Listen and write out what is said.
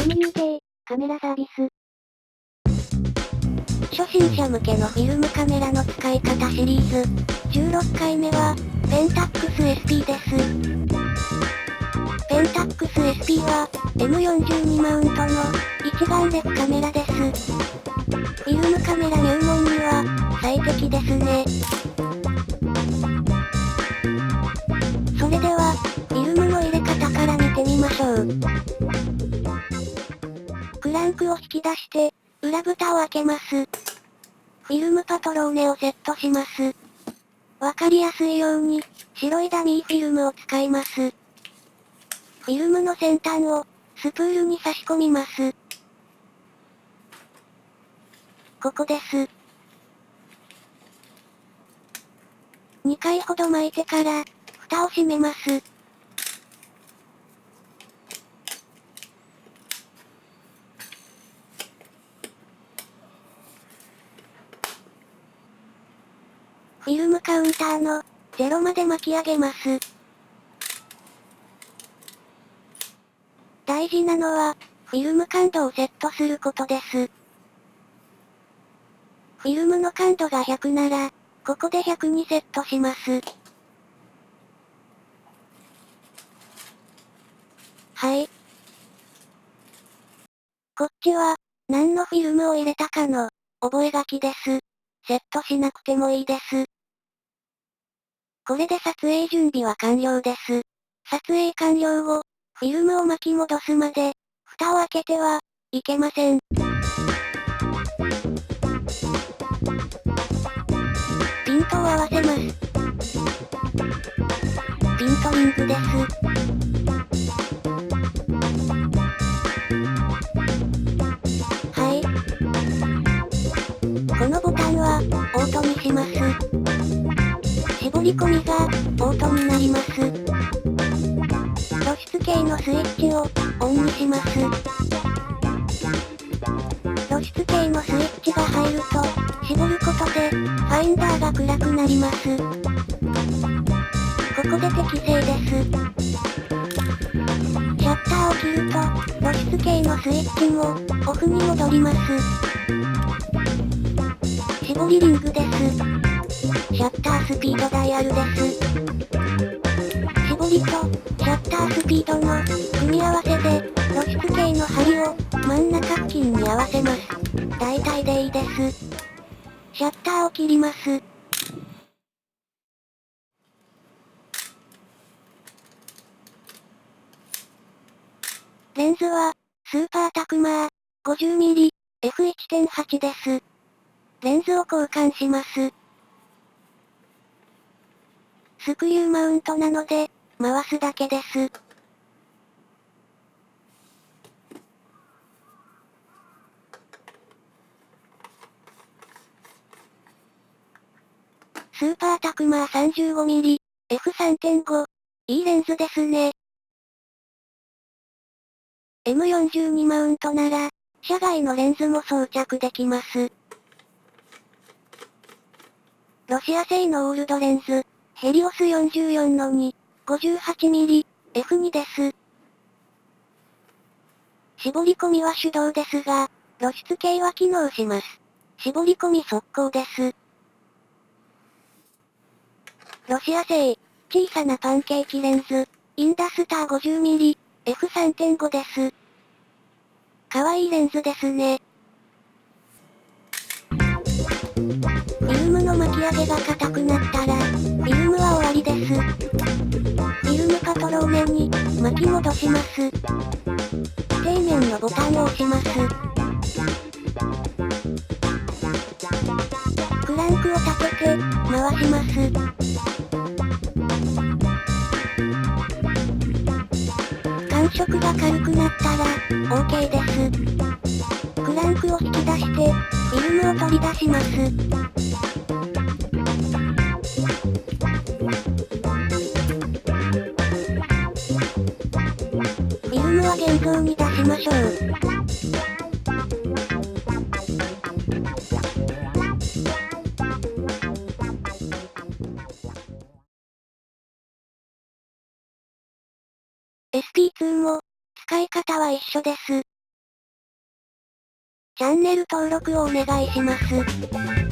MUK、カメラサービス。初心者向けのフィルムカメラの使い方シリーズ。16回目は、ペンタックス SP です。ペンタックス SP は、M42 マウントの、一眼レフカメラです。フィルムカメラ入門には、最適ですね。それでは、フィルムの入れ方から見てみましょう。クランクを引き出して、裏蓋を開けます。フィルムパトローネをセットします。わかりやすいように、白いダミーフィルムを使います。フィルムの先端を、スプールに差し込みます。ここです。2回ほど巻いてから、蓋を閉めます。フィルムカウンターの、0まで巻き上げます。大事なのは、フィルム感度をセットすることです。フィルムの感度が100なら、ここで100にセットします。はい。こっちは、何のフィルムを入れたかの、覚書です。セットしなくてもいいです。これで撮影準備は完了です。撮影完了後、フィルムを巻き戻すまで、蓋を開けては、いけません。ピントを合わせます。ピントリングです。はい。このボタンは、オートにします。絞り込みが、オートになります。露出系のスイッチを、オンにします。露出系のスイッチが入ると、絞ることで、ファインダーが暗くなります。ここで適正です。シャッターを切ると、露出系のスイッチも、オフに戻ります。絞りリングです。シャッタースピードダイヤルです。絞りと、シャッタースピードの、組み合わせで、露出系の針を、真ん中付近に合わせます。大体でいいです。シャッターを切ります。レンズは、スーパータクマー、50mm、F1.8 です。レンズを交換します。スクリューマウントなので、回すだけです。スーパータクマー 35mm、F3.5、いいレンズですね。M42 マウントなら、車外のレンズも装着できます。ロシア製のオールドレンズ、ヘリオス44-2、58mm、F2 です。絞り込みは手動ですが、露出系は機能します。絞り込み速攻です。ロシア製、小さなパンケーキレンズ、インダスター 50mm、F3.5 です。かわいいレンズですね。フィルムの巻き上げが硬くなったら、フィルムは終わりです。フィルムパトローネに、巻き戻します。底面のボタンを押します。クランクを立てて、回します。感触が軽くなったら、OK です。クランクを引き出して、フィルムを取り出します。フィルムは現像に出しましょう。SP2 も、使い方は一緒です。チャンネル登録をお願いします。